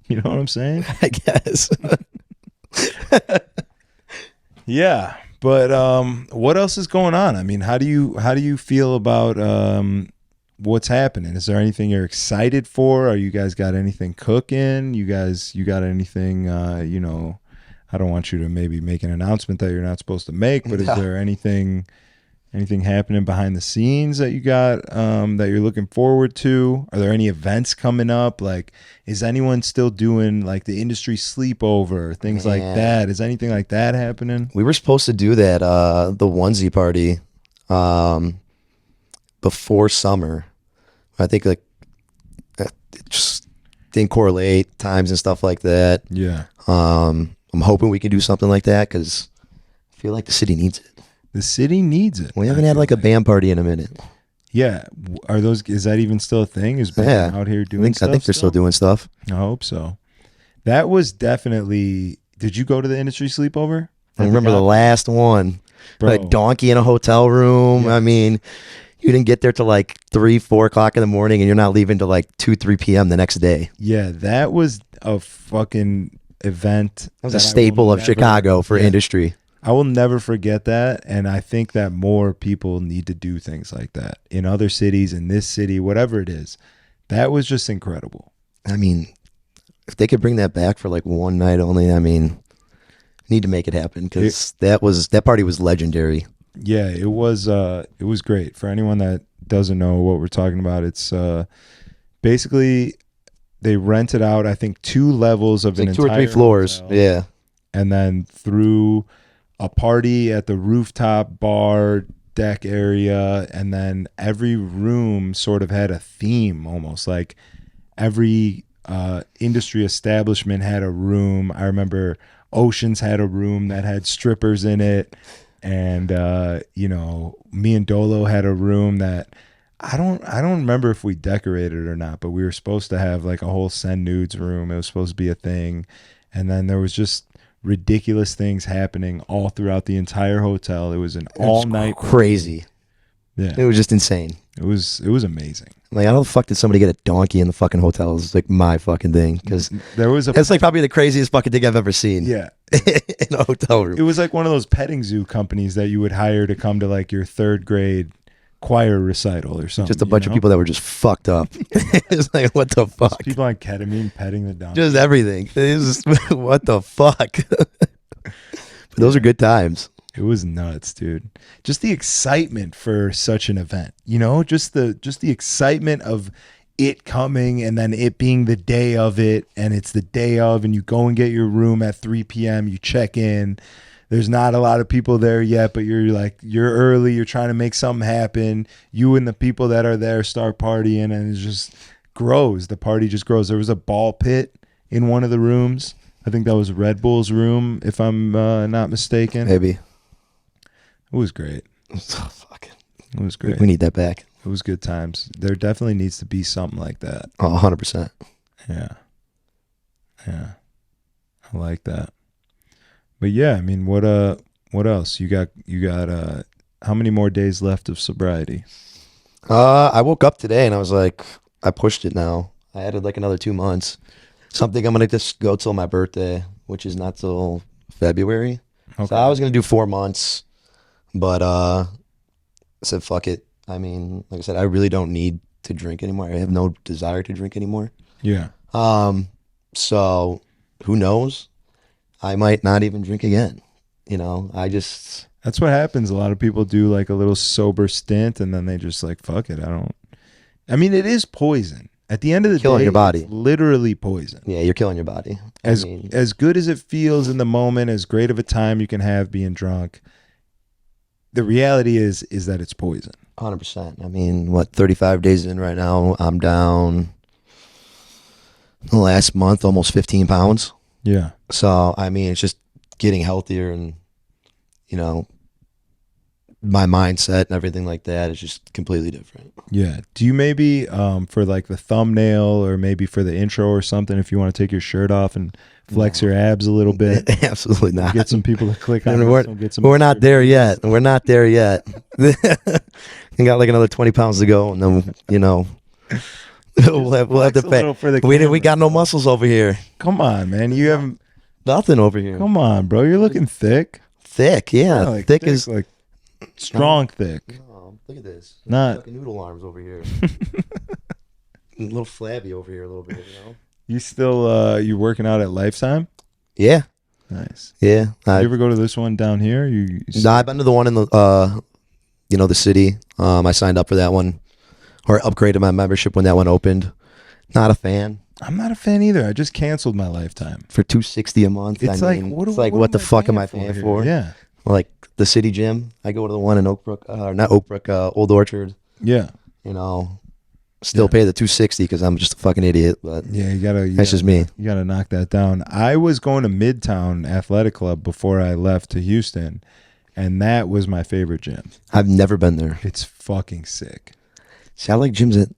You know what I'm saying? I guess. Yeah. But what else is going on? I mean, how do you feel about what's happening? Is there anything you're excited for? Are you guys got anything cooking? You got anything I don't want you to maybe make an announcement that you're not supposed to make, but is there anything happening behind the scenes that you got that you're looking forward to? Are there any events coming up? Like, is anyone still doing like the industry sleepover, things like Man. that? Is anything like that happening? We were supposed to do that, the onesie party, before summer. I think like it just didn't correlate times and stuff like that. Yeah. I'm hoping we can do something like that because I feel like the city needs it. The city needs it. We haven't had like a band party in a minute. Yeah. Is that even still a thing? Is band Yeah. out here I doing think, stuff? I think they're still doing stuff. I hope so. That was definitely. Did you go to the industry sleepover? I remember the last one. Bro. Like donkey in a hotel room. Yeah. I mean, you didn't get there till like 3, 4 o'clock in the morning and you're not leaving till like 2, 3 p.m. the next day. Yeah, that was a fucking event. That was a staple of Chicago for industry. I will never forget that, and I think that more people need to do things like that in other cities, in this city, whatever it is. That was just incredible. I mean, if they could bring that back for like one night only, I mean, need to make it happen because that party was legendary. Yeah, it was great. For anyone that doesn't know what we're talking about, it's basically they rented out, I think, 2 levels of It's like an 2 or 3 entire floors. hotel, Yeah. and then threw a party at the rooftop bar deck area, and then every room sort of had a theme, almost like every industry establishment had a room. I remember Oceans had a room that had strippers in it, and me and Dolo had a room that I don't remember if we decorated or not, but we were supposed to have like a whole send nudes room. It was supposed to be a thing, and then there was just ridiculous things happening all throughout the entire hotel. It was an all night crazy. Yeah, It was just insane. it was amazing. Like, how the fuck did somebody get a donkey in the fucking hotel? It's like my fucking thing because There was a it's like probably the craziest fucking thing I've ever seen. yeah. In a hotel room. It was like one of those petting zoo companies that you would hire to come to like your 3rd grade choir recital or something. Just a bunch of people that were just fucked up. It's like, what the fuck? Just people on ketamine petting the donkey. Just everything. It was just, what the fuck? But those are good times. It was nuts, dude. Just the excitement for such an event, just the excitement of it coming and then it being the day of it, and it's the day of, and you go and get your room at 3 p.m. You check in. There's not a lot of people there yet, but you're early. You're trying to make something happen. You and the people that are there start partying, and it just grows. The party just grows. There was a ball pit in one of the rooms. I think that was Red Bull's room, if I'm not mistaken. Maybe. It was great. Oh, fuck. It was great. We need that back. It was good times. There definitely needs to be something like that. Oh, 100%. Yeah. Yeah. I like that. But yeah, I mean, what else? You got how many more days left of sobriety? I woke up today and I was like, I pushed it now. I added like another 2 months. Something I'm gonna just go till my birthday, which is not till February. Okay. So I was gonna do 4 months, but I said fuck it. I mean, like I said, I really don't need to drink anymore. I have no desire to drink anymore. Yeah. So who knows? I might not even drink again. You know, That's what happens. A lot of people do like a little sober stint and then they just like, fuck it. I mean, it is poison. At the end of the killing day, your body. It's literally poison. Yeah, you're killing your body. As good as it feels in the moment, as great of a time you can have being drunk, the reality is that it's poison. 100%. I mean, 35 days in right now, I'm down the last month almost 15 pounds. Yeah. So, I mean, it's just getting healthier and, you know, my mindset and everything like that is just completely different. Yeah. Do you maybe for like the thumbnail or maybe for the intro or something, if you want to take your shirt off and flex your abs a little bit? Absolutely not. Get some people to click on it. We're not there yet. We're not there yet. We got like another 20 pounds to go, and then, you know, we'll have to pay. We got no muscles over here. Come on, man. You haven't nothing over here. Come on, bro. You're looking thick. Thick, yeah. Like thick is like strong thick. Oh, look at this. Not fucking noodle arms over here. A little flabby over here a little bit, you know. You still you working out at Lifetime? Yeah. Nice. Yeah. You ever go to this one down here? No, I've been to the one in the you know, the city. I signed up for that one, or upgraded my membership when that one opened. Not a fan. I'm not a fan either. I just canceled my Lifetime for $260 a month. It's what the fuck am I paying for? Yeah. Like the city gym. I go to the one in Oakbrook, not Oakbrook, Old Orchard. Yeah. You know, still pay the $260 because I'm just a fucking idiot. But yeah, that's just me. You gotta knock that down. I was going to Midtown Athletic Club before I left to Houston, and that was my favorite gym. I've never been there. It's fucking sick. See, I like gyms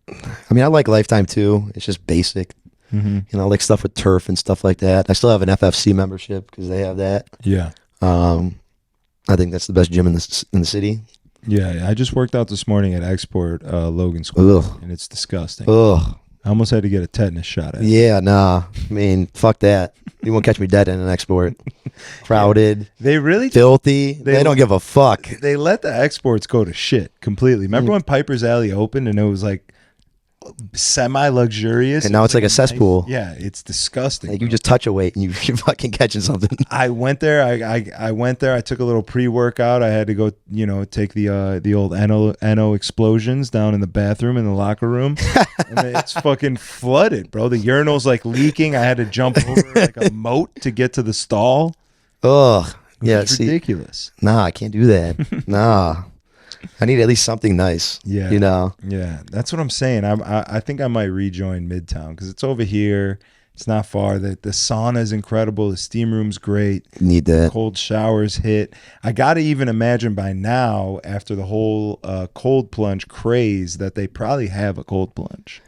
I like Lifetime too. It's just basic. Mm-hmm. You know, I like stuff with turf and stuff like that. I still have an FFC membership because they have that. Yeah. I think that's the best gym in the city. Yeah, I just worked out this morning at Export Logan Square, and it's disgusting. Ugh. I almost had to get a tetanus shot at it. Yeah, nah. I mean, fuck that. You won't catch me dead in an Export. Crowded. They really filthy. They don't give a fuck. They let the exports go to shit completely. Remember when Piper's Alley opened and it was like semi-luxurious, and now it's like a cesspool. Yeah, it's disgusting. Like you just touch a weight and you're fucking catching something. I went there. I went there. I took a little pre-workout. I had to go, take the old NO explosions down in the bathroom in the locker room, and it's fucking flooded, bro. The urinal's like leaking. I had to jump over like a moat to get to the stall. Ugh, yeah, it's ridiculous. Nah, I can't do that. Nah. I need at least something nice. Yeah. You know? Yeah. That's what I'm saying. I think I might rejoin Midtown because it's over here. It's not far. The sauna is incredible. The steam room's great. Need that. Cold showers hit. I got to even imagine by now, after the whole cold plunge craze, that they probably have a cold plunge.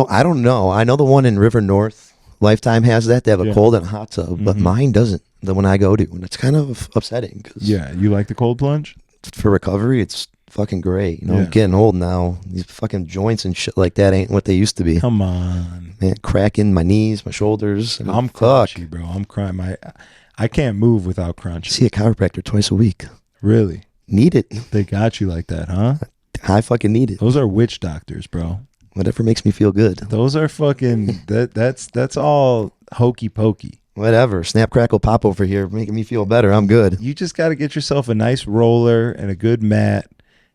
I don't know. I know the one in River North, Lifetime has that. They have a cold and a hot tub, but mine doesn't. The one I go to. And it's kind of upsetting. Yeah. You like the cold plunge? For recovery, it's fucking great. I'm getting old now. These fucking joints and shit like that ain't what they used to be. Come on, man, cracking my knees, my shoulders. I'm crunchy, bro. I'm crying. I can't move without crunch. See a chiropractor twice a week. Really? Need it. They got you like that, huh? I fucking need it. Those are witch doctors, bro. Whatever makes me feel good. Those are fucking. That's all hokey pokey. Whatever. Snap, crackle, pop over here, making me feel better. I'm good. You just got to get yourself a nice roller and a good mat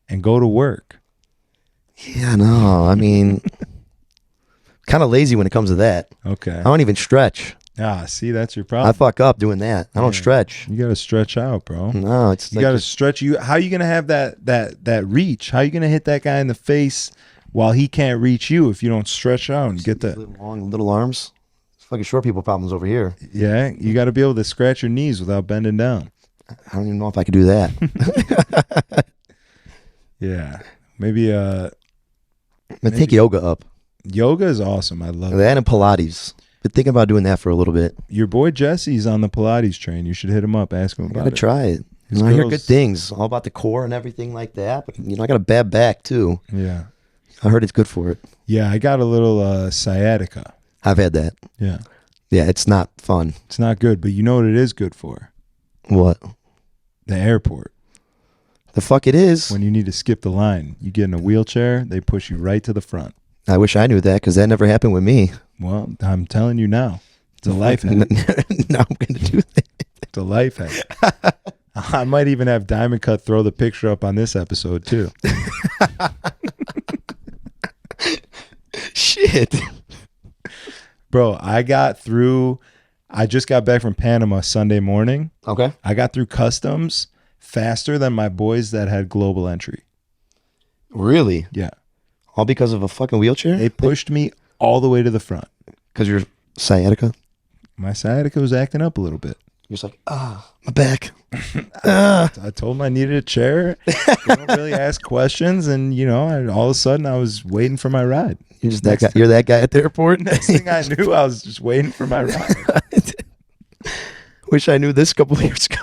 and go to work. Yeah, no. I mean, kind of lazy when it comes to that. Okay. I don't even stretch. Ah, see, that's your I problem. fuck up doing that. I don't stretch. You got to stretch out, bro. No, it's You like got to stretch. How you gonna have that reach? How you gonna hit that guy in the face while he can't reach you if you don't stretch out and get that? long little arms. It's fucking short people problems over here. Yeah, you got to be able to scratch your knees without bending down. I don't even know if I could do that. Yeah, maybe But take yoga up. yoga is awesome. I love it. That and Pilates. Been thinking about doing that for a little bit. Your boy Jesse's on the Pilates train. You should hit him up. Ask him I about gotta it. try it. His I hear girls- good things all about the core and everything like that. But I got a bad back too. Yeah, I heard it's good for it. yeah. I got a little sciatica. I've had that. Yeah, Yeah, it's not fun. it's not good, but you know what it is good for? What The airport. the fuck it is? When you need to skip the line, you get in a wheelchair, they push you right to the front. I wish I knew that because that never happened with me. Well, I'm telling you now, it's a life hack. Now I'm gonna do that. It's a life hack. I might even have Diamond Cut throw the picture up on this episode too. Shit. Bro, I just got back from Panama Sunday morning. Okay. I got through customs faster than my boys that had global entry. Really? Yeah. All because of a fucking wheelchair? They pushed me all the way to the front. Because you're sciatica? My sciatica was acting up a little bit. You're just like, my back. I told him I needed a chair. They don't really ask questions. And, all of a sudden I was waiting for my ride. You're just that guy. You're that guy at the airport? Next thing I knew, I was just waiting for my ride. Wish I knew this a couple of years ago.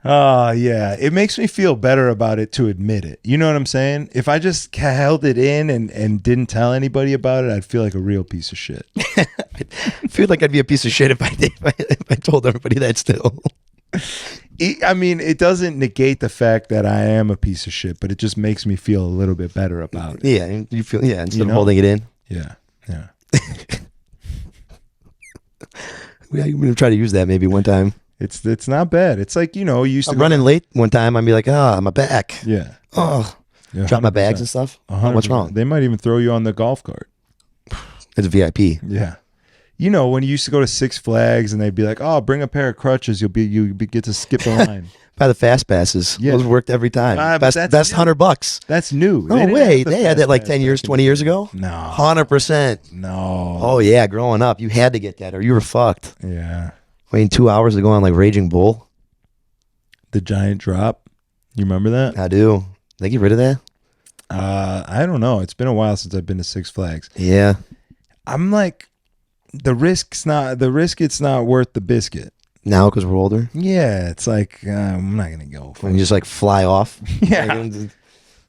Oh, yeah. It makes me feel better about it to admit it. You know what I'm saying? If I just held it in and didn't tell anybody about it, I'd feel like a real piece of shit. I feel like I'd be a piece of shit if I told everybody that still. It doesn't negate the fact that I am a piece of shit, but it just makes me feel a little bit better about it. Yeah, you feel instead of holding it in. Yeah, yeah. I'm gonna try to use that maybe one time. It's not bad. It's like, you used to I'm running late one time. I'd be like, my back. Yeah. Oh, Yeah, drop my 100%. bags and stuff. 100%. What's wrong? They might even throw you on the golf cart. It's a VIP. Yeah. When you used to go to Six Flags and they'd be like, "Oh, bring a pair of crutches. You get to skip the line." Buy the fast passes. Yeah. Those worked every time. But Best that's $100. That's new. No didn't way. have the They had that like fast 10 pass years, back in 20 the years day. ago. No. 100%. No. Oh yeah, growing up, you had to get that or you were fucked. Yeah. Waiting 2 hours to go on like Raging Bull. The giant drop. You remember that? I do. They get rid of that? I don't know. It's been a while since I've been to Six Flags. Yeah. I'm like, the risk. It's not worth the biscuit. Now because we're older, Yeah, it's like I'm not gonna go. when you just like fly off. Yeah,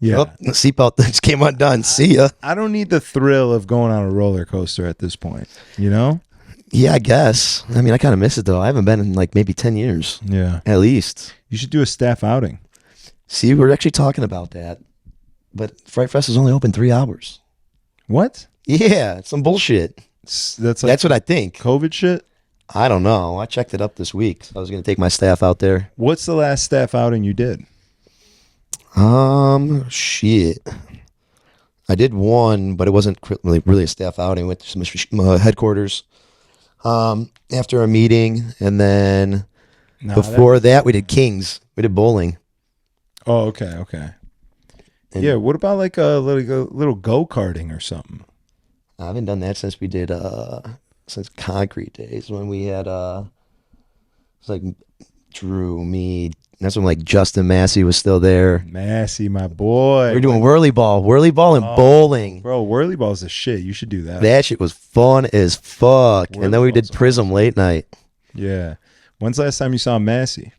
yeah. Oh, the seatbelt just came undone. See ya. I don't need the thrill of going on a roller coaster at this point. Yeah, I guess. I mean, I kind of miss it though. I haven't been in like maybe 10 years Yeah. at least. You should do a staff outing. See, we're actually talking about that. But Fright Fest is only open 3 hours. What? Yeah, it's some bullshit. That's like That's what I think. COVID shit. I don't know. I checked it up this week. So I was going to take my staff out there. What's the last staff outing you did? Shit. I did one, but it wasn't really a staff outing. Went to some headquarters after a meeting. And then before that, we did Kings. We did bowling. Oh, okay. And Yeah. What about like a little go karting or something? I haven't done that since we did since concrete days when we had it's like Drew, me. That's when like Justin Massey was still there. Massey, my boy. We were doing whirly ball and bowling. Bro, whirly ball's the shit. You should do that. That shit was fun as fuck. And then we did Whirly ball's Prism late night. Yeah. When's the last time you saw Massey?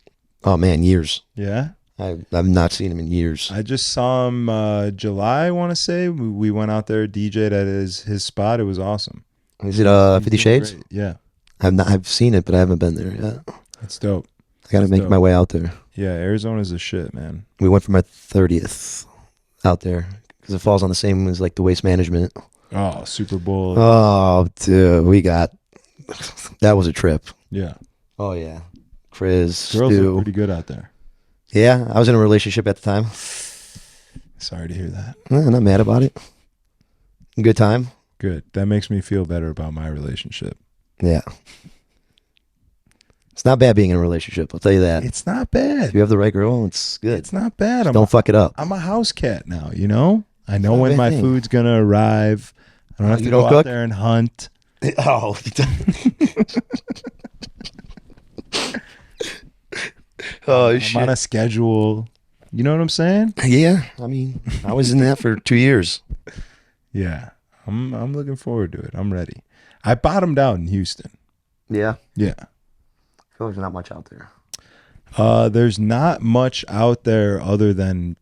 Oh man, years. Yeah. I've not seen him in years. I just saw him July, I want to say. We went out there, DJ'd at his spot. It was awesome. Is it He's 50 doing Shades? great. Yeah. I've seen it, but I haven't been there yet. It's dope. I gotta make dope. my way out there. Yeah, Arizona's a shit, man. We went for my 30th out there because it falls on the same as like the Waste Management. Oh, Super Bowl. Oh, dude, that was a trip. Yeah. Oh yeah, Chris, Girls Stu. are pretty good out there. Yeah, I was in a relationship at the time. Sorry to hear that. Not mad about it. Good time. Good. That makes me feel better about my relationship. Yeah. It's not bad being in a relationship. I'll tell you that. It's not If bad. you have the right girl, it's good. It's not bad. Don't fuck it up. I'm a house cat now, you know? I know not a when bad my thing. food's going to arrive. I don't have to you go don't out cook? there and hunt. Oh. Oh, I'm shit. on a schedule. You know what I'm saying? Yeah. I mean, I was in that for 2 years. Yeah. I'm looking forward to it. I'm ready. I bottomed out in Houston. Yeah. Yeah. I feel like there's not much out there. There's not much out there other than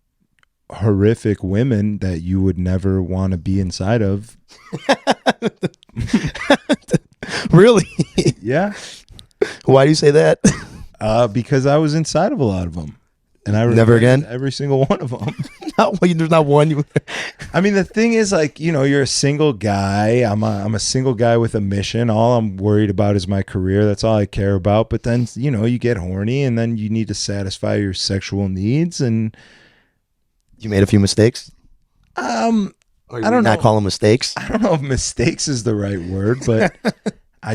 horrific women that you would never want to be inside of. Really? Yeah. Why do you say that? Because I was inside of a lot of them. And I Never regretted again? every single one of them. There's not one. I mean, the thing is, like, you know, you're a single guy. I'm a single guy with a mission. All I'm worried about is my career. That's all I care about. But then, you know, you get horny and then you need to satisfy your sexual needs. And You made a few mistakes? I don't Not know. call them mistakes? I don't know if mistakes is the right word, but I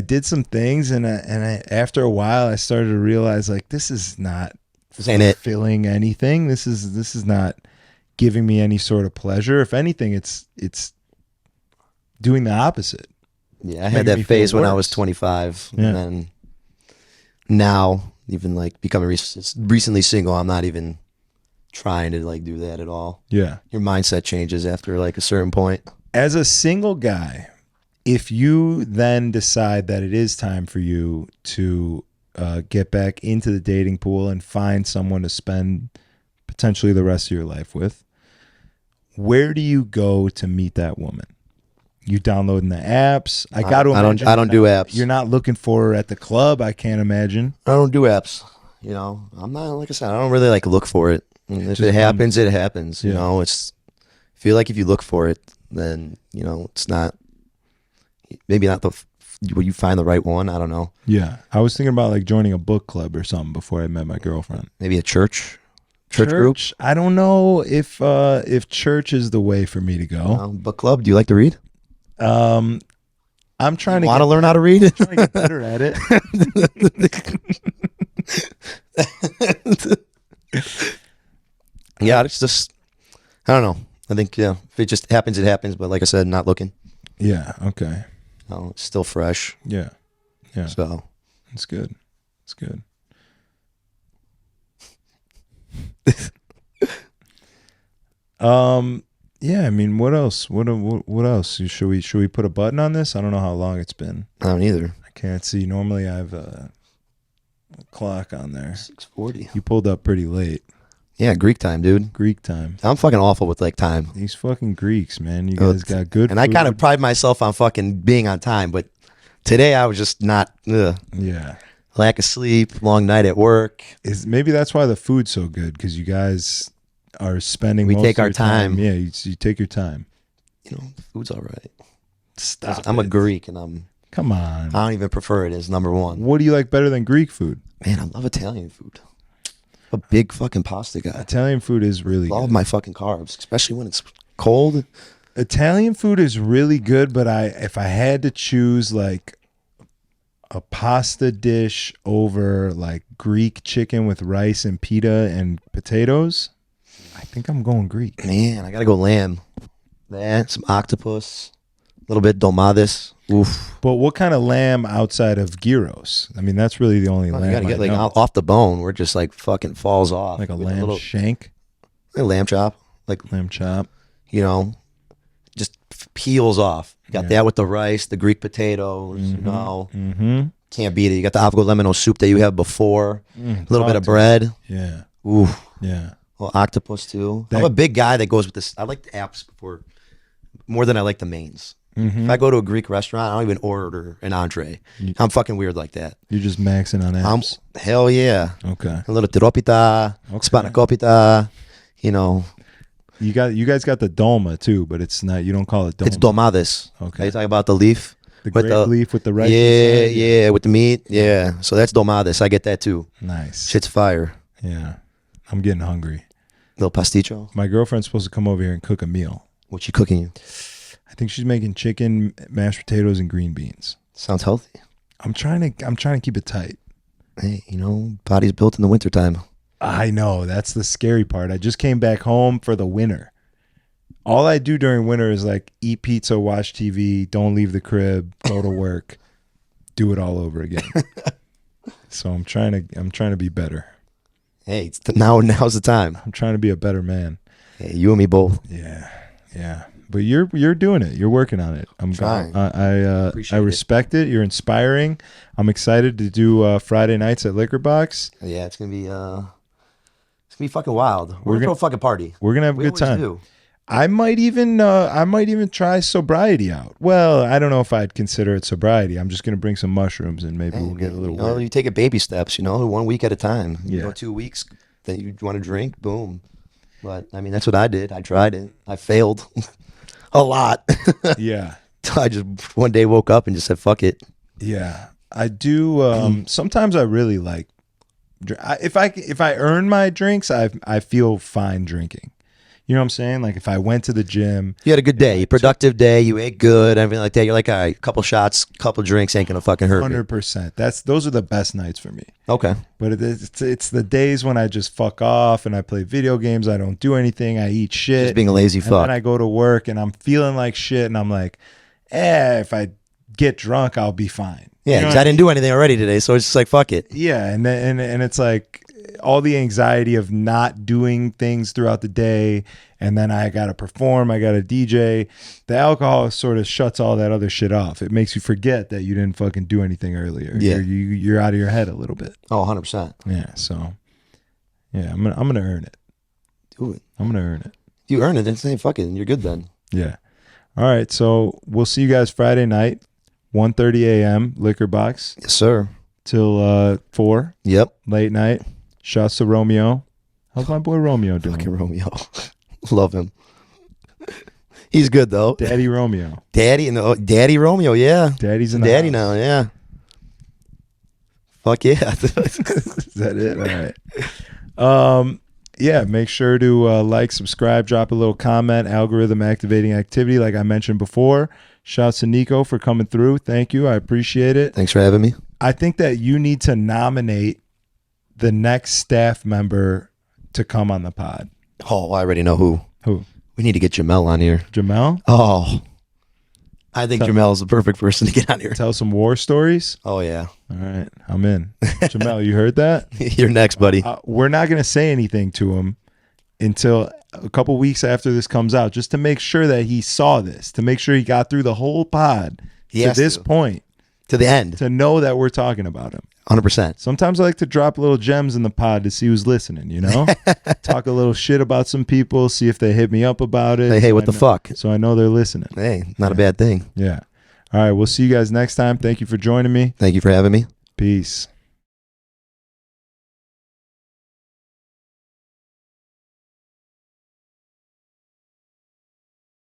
did some things, and after a while, I started to realize, like, this is not This ain't it. fulfilling anything. This is not giving me any sort of pleasure. If anything, it's doing the opposite. Yeah, I Making had me that feel phase when I worse. was 25. Yeah. And then now, even like becoming recently single, I'm not even trying to like do that at all. Yeah. Your mindset changes after like a certain point. As a single guy, if you then decide that it is time for you to get back into the dating pool and find someone to spend potentially the rest of your life with, where do you go to meet that woman? You downloading the apps? I got to imagine. I don't do apps. You're not looking for her at the club, I can't imagine. I don't do apps. You know, I'm not, like I said, I don't really like look for it. And if just it happens, it happens. You Yeah. know, I feel like if you look for it, then, you know, it's not, maybe not will you find the right one? I don't know. Yeah. I was thinking about like joining a book club or something before I met my girlfriend. Maybe a church group. I don't know if church is the way for me to go. Book club. Do you like to read? I'm trying to Want to learn how to read? trying to get better at it. Yeah, it's just, I don't know. I think, yeah, if it just happens, it happens. But like I said, not looking. Yeah. Okay. It's still fresh. Yeah. Yeah. So It's good. It's good. Yeah. I mean, what else? What else? Should we put a button on this? I don't know how long it's been. I don't either. I can't see. Normally, I have a clock on there. 6:40. You pulled up pretty late. Yeah, Greek time, dude. Greek time. I'm fucking awful with like time. These fucking Greeks, man. You guys got good. And I kind of food. pride myself on fucking being on time, but today I was just not. Yeah. Lack of sleep, long night at work. Maybe that's why the food's so good, because you guys are spending. We most take of our your time. Yeah, you take your time. You know, the food's all right. Stop. I'm a it. Greek, and Come on. I don't even prefer it as number one. What do you like better than Greek food? Man, I love Italian food. I'm a big fucking pasta guy. Italian food is really Love good. my fucking carbs, especially when it's cold. Italian food is really good, but if I had to choose like a pasta dish over like Greek chicken with rice and pita and potatoes, I think I'm going Greek. Man, I gotta go lamb. That, some octopus, a little bit domades. Oof. But what kind of lamb outside of gyros? I mean, that's really the only You lamb. gotta get I like know. off the bone where it just like fucking falls off. Like a With lamb shank, like a lamb chop. Like, lamb chop. you know, just peels off. Got Yeah. that with the rice, the Greek potatoes, you know. Mm-hmm. Can't beat it. You got the avocado lemon soup that you had before. A little bit of bread. Yeah. Ooh. Yeah. Well, octopus too. That- I'm a big guy that goes with this. I like the apps more than I like the mains. Mm-hmm. If I go to a Greek restaurant, I don't even order an entree. I'm fucking weird like that. You're just maxing on apps. Hell yeah. Okay. A little tiropita, Okay. spanakopita, you know. You guys got the dolma too, but it's not. You don't call it dolma. It's domades. Okay. Are you talking about the leaf? The with grape leaf with the rice. Yeah, inside? yeah, with the meat. Yeah. So that's domades. I get that too. Nice. Shit's fire. Yeah. I'm getting hungry. Little pasticho. My girlfriend's supposed to come over here and cook a meal. What you cooking you? I think she's making chicken, mashed potatoes, and green beans. Sounds healthy. I'm trying to keep it tight. Hey, body's built in the wintertime. I know, that's the scary part. I just came back home for the winter. All I do during winter is like eat pizza, watch TV, don't leave the crib, go to work, do it all over again. So I'm trying to be better. Hey, now's the time. I'm trying to be a better man. Hey, you and me both. Yeah. But you're doing it. You're working on it. I'm trying. I respect it. You're inspiring. I'm excited to do Friday nights at LiqrBox. Yeah, it's gonna be fucking wild. We're gonna throw a fucking party. We're gonna have a good time. Do. I might even try sobriety out. Well, I don't know if I'd consider it sobriety. I'm just gonna bring some mushrooms and maybe we'll get a little. You take it baby steps. 1 week at a time. Yeah. 2 weeks. Then you want to drink. Boom. But I mean, that's what I did. I tried it. I failed a lot. Yeah. I just one day woke up and just said, "Fuck it." Yeah, I do. Sometimes I really like. If I earn my drinks, I feel fine drinking. You know what I'm saying? Like if I went to the gym, you had a good day, productive day, you ate good, everything like that. You're like, all right, couple shots, couple drinks ain't gonna fucking hurt me. 100%. Those are the best nights for me. Okay. But it's the days when I just fuck off and I play video games. I don't do anything. I eat shit. Just being a lazy fuck. And then I go to work and I'm feeling like shit and I'm like, if I get drunk, I'll be fine. Yeah, because I didn't do anything already today, so it's just like, fuck it. Yeah, and it's like all the anxiety of not doing things throughout the day, and then I got to perform, I got to DJ. The alcohol sort of shuts all that other shit off. It makes you forget that you didn't fucking do anything earlier. Yeah. You're out of your head a little bit. Oh, 100%. Yeah, so yeah, I'm gonna earn it. Do it. I'm gonna earn it. You earn it, then say fuck it, and you're good then. Yeah. All right, so we'll see you guys Friday night, 1:30 a.m. LiqrBox. Yes, sir. Till 4. Yep. Late night. Shouts to Romeo. How's my boy Romeo doing? Fucking Romeo. Love him. He's good though. Daddy Romeo. Daddy Romeo, yeah. Daddy's in the Daddy house. now, yeah. Fuck yeah. Is that it? All right. Yeah, make sure to like, subscribe, drop a little comment, algorithm activating activity like I mentioned before. Shouts to NIKO for coming through. Thank you. I appreciate it. Thanks for having me. I think that you need to nominate the next staff member to come on the pod. Oh, I already know who. Who? We need to get Jamel on here. Jamel? Oh. I think Jamel is the perfect person to get on here. Tell some war stories? Oh, yeah. All right. I'm in. Jamel, you heard that? You're next, buddy. We're not going to say anything to him until a couple weeks after this comes out, just to make sure that he saw this, to make sure he got through the whole pod to this point. To the end. To know that we're talking about him. 100%. Sometimes I like to drop little gems in the pod to see who's listening, Talk a little shit about some people, see if they hit me up about it. Hey, what the fuck? So I know they're listening. Hey, not a bad thing. Yeah. All right, we'll see you guys next time. Thank you for joining me. Thank you for having me. Peace.